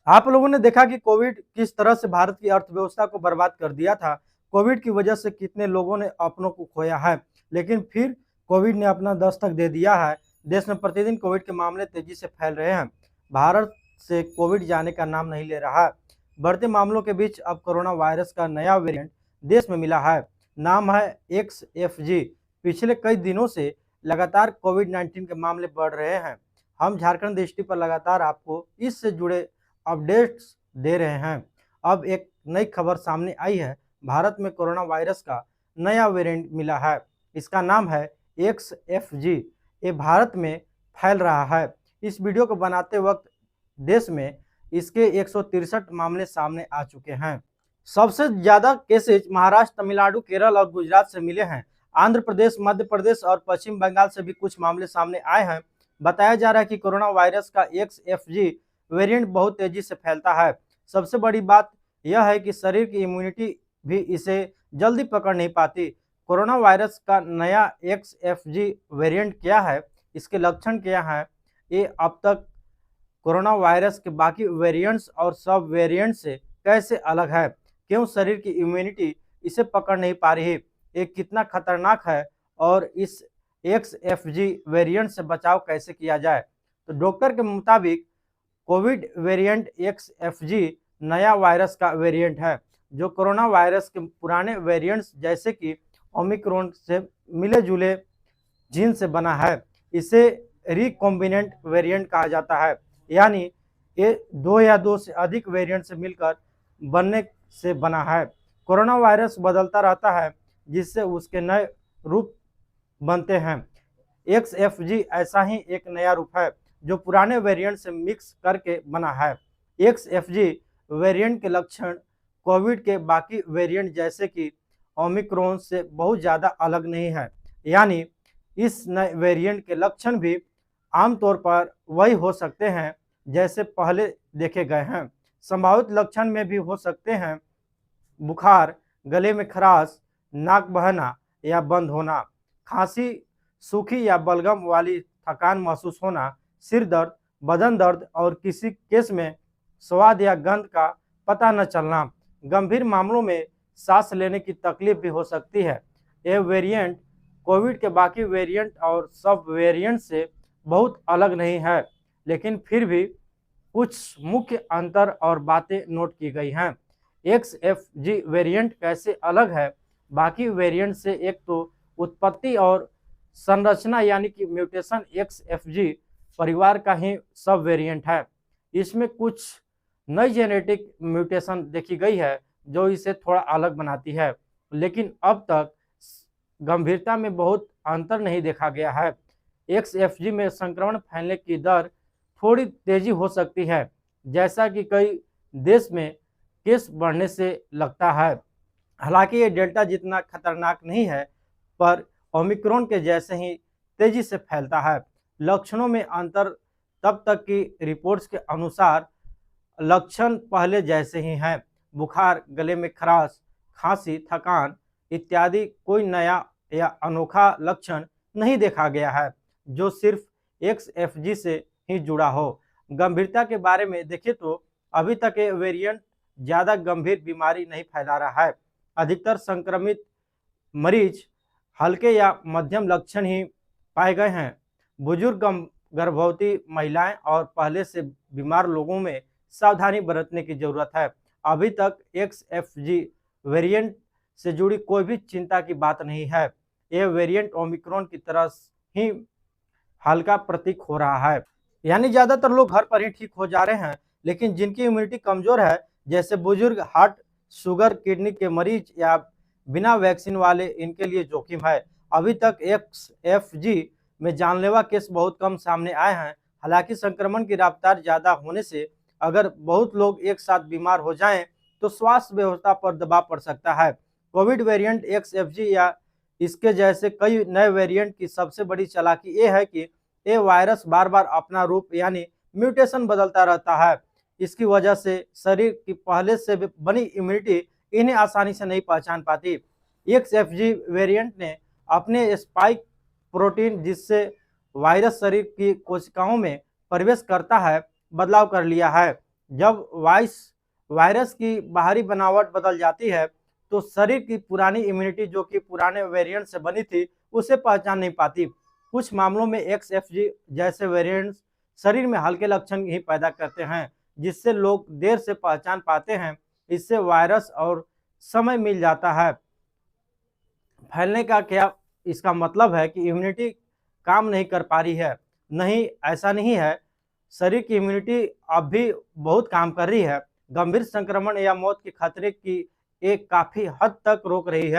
आप लोगों ने देखा कि कोविड किस तरह से भारत की अर्थव्यवस्था को बर्बाद कर दिया था। कोविड की वजह से कितने लोगों ने अपनों को खोया है, लेकिन फिर कोविड ने अपना दस्तक दे दिया है। देश में प्रतिदिन कोविड के मामले तेजी से फैल रहे हैं। भारत से कोविड जाने का नाम नहीं ले रहा है। बढ़ते मामलों के बीच अब कोरोना वायरस का नया वेरिएंट देश में मिला है। नाम है XFG। पिछले कई दिनों से लगातार कोविड-19 के मामले बढ़ रहे हैं। हम झारखंड दृष्टि पर लगातार आपको इससे जुड़े अपडेट्स दे रहे हैं। अब एक नई खबर सामने आई है। भारत में कोरोना वायरस का नया वेरिएंट मिला है। इसका नाम है XFG। ये भारत में फैल रहा है। इस वीडियो को बनाते वक्त देश में इसके 163 मामले सामने आ चुके हैं। सबसे ज्यादा केसेज महाराष्ट्र, तमिलनाडु, केरल और गुजरात से मिले हैं। आंध्र प्रदेश, मध्य प्रदेश और पश्चिम बंगाल से भी कुछ मामले सामने आए हैं। बताया जा रहा है कि कोरोना वायरस का XFG वेरिएंट बहुत तेजी से फैलता है। सबसे बड़ी बात यह है कि शरीर की इम्यूनिटी भी इसे जल्दी पकड़ नहीं पाती। कोरोना वायरस का नया XFG वेरिएंट क्या है, इसके लक्षण क्या हैं, ये अब तक कोरोना वायरस के बाकी वेरिएंट्स और सब वेरिएंट से कैसे अलग है, क्यों शरीर की इम्यूनिटी इसे पकड़ नहीं पा रही, ये कितना खतरनाक है और इस XFG वेरिएंट से बचाव कैसे किया जाए। तो डॉक्टर के मुताबिक कोविड वेरिएंट XFG नया वायरस का वेरिएंट है जो कोरोना वायरस के पुराने वेरिएंट्स जैसे कि ओमिक्रॉन से मिले जुले जीन से बना है। इसे रिकॉम्बिनेंट वेरिएंट कहा जाता है, यानी ये दो या दो से अधिक वेरिएंट से मिलकर बनने से बना है। कोरोना वायरस बदलता रहता है जिससे उसके नए रूप बनते हैं। XFG ऐसा ही एक नया रूप है जो पुराने वेरिएंट से मिक्स करके बना है। XFG वेरिएंट के लक्षण कोविड के बाकी वेरिएंट जैसे कि ओमिक्रॉन से बहुत ज़्यादा अलग नहीं है, यानी इस नए वेरिएंट के लक्षण भी आमतौर पर वही हो सकते हैं जैसे पहले देखे गए हैं। संभावित लक्षण में भी हो सकते हैं बुखार, गले में खराश, नाक बहना या बंद होना, खांसी, सूखी या बलगम वाली थकान महसूस होना, सिर दर्द, बदन दर्द और किसी केस में स्वाद या गंध का पता न चलना। गंभीर मामलों में सांस लेने की तकलीफ भी हो सकती है। यह वेरिएंट कोविड के बाकी वेरिएंट और सब वेरिएंट से बहुत अलग नहीं है, लेकिन फिर भी कुछ मुख्य अंतर और बातें नोट की गई हैं। XFG वेरिएंट कैसे अलग है बाकी वेरिएंट से? एक तो उत्पत्ति और संरचना, यानी कि म्यूटेशन XFG परिवार का ही सब वेरिएंट है। इसमें कुछ नई जेनेटिक म्यूटेशन देखी गई है जो इसे थोड़ा अलग बनाती है, लेकिन अब तक गंभीरता में बहुत अंतर नहीं देखा गया है। XFG में संक्रमण फैलने की दर थोड़ी तेजी हो सकती है, जैसा कि कई देश में केस बढ़ने से लगता है। हालांकि ये डेल्टा जितना खतरनाक नहीं है, पर ओमिक्रॉन के जैसे ही तेजी से फैलता है। लक्षणों में अंतर तब तक की रिपोर्ट्स के अनुसार लक्षण पहले जैसे ही हैं। बुखार, गले में खराश, खांसी, थकान इत्यादि कोई नया या अनोखा लक्षण नहीं देखा गया है जो सिर्फ XFG से ही जुड़ा हो। गंभीरता के बारे में देखें तो अभी तक ये वेरिएंट ज़्यादा गंभीर बीमारी नहीं फैला रहा है। अधिकतर संक्रमित मरीज हल्के या मध्यम लक्षण ही पाए गए हैं। बुजुर्ग, गर्भवती महिलाएं और पहले से बीमार लोगों में सावधानी बरतने की जरूरत है। अभी तक XFG वेरिएंट से जुड़ी कोई भी चिंता की बात नहीं है। यह वेरिएंट ओमिक्रॉन की तरह ही हल्का प्रतीक हो रहा है, यानी ज्यादातर लोग घर पर ही ठीक हो जा रहे हैं, लेकिन जिनकी इम्यूनिटी कमजोर है जैसे बुजुर्ग, हार्ट, शुगर, किडनी के मरीज या बिना वैक्सीन वाले, इनके लिए जोखिम है। अभी तक XFG में जानलेवा केस बहुत कम सामने आए हैं। हालांकि संक्रमण की रफ्तार ज़्यादा होने से अगर बहुत लोग एक साथ बीमार हो जाएं तो स्वास्थ्य व्यवस्था पर दबाव पड़ सकता है। कोविड वेरिएंट XFG या इसके जैसे कई नए वेरिएंट की सबसे बड़ी चालाकी ये है कि ये वायरस बार बार अपना रूप यानी म्यूटेशन बदलता रहता है। इसकी वजह से शरीर की पहले से बनी इम्यूनिटी इन्हें आसानी से नहीं पहचान पाती। XFG वेरिएंट ने अपने स्पाइक प्रोटीन, जिससे वायरस शरीर की कोशिकाओं में प्रवेश करता है, बदलाव कर लिया है। जब वायरस की बाहरी बनावट बदल जाती है तो शरीर की पुरानी इम्यूनिटी जो कि पुराने वेरिएंट से बनी थी उसे पहचान नहीं पाती। कुछ मामलों में XFG जैसे वेरिएंट्स शरीर में हल्के लक्षण ही पैदा करते हैं जिससे लोग देर से पहचान पाते हैं। इससे वायरस और समय मिल जाता है फैलने का। क्या इसका मतलब है कि इम्यूनिटी काम नहीं कर पा रही है? नहीं, ऐसा नहीं है। शरीर की इम्यूनिटी अब भी बहुत काम कर रही है, गंभीर संक्रमण या मौत के खतरे की एक काफी हद तक रोक रही है।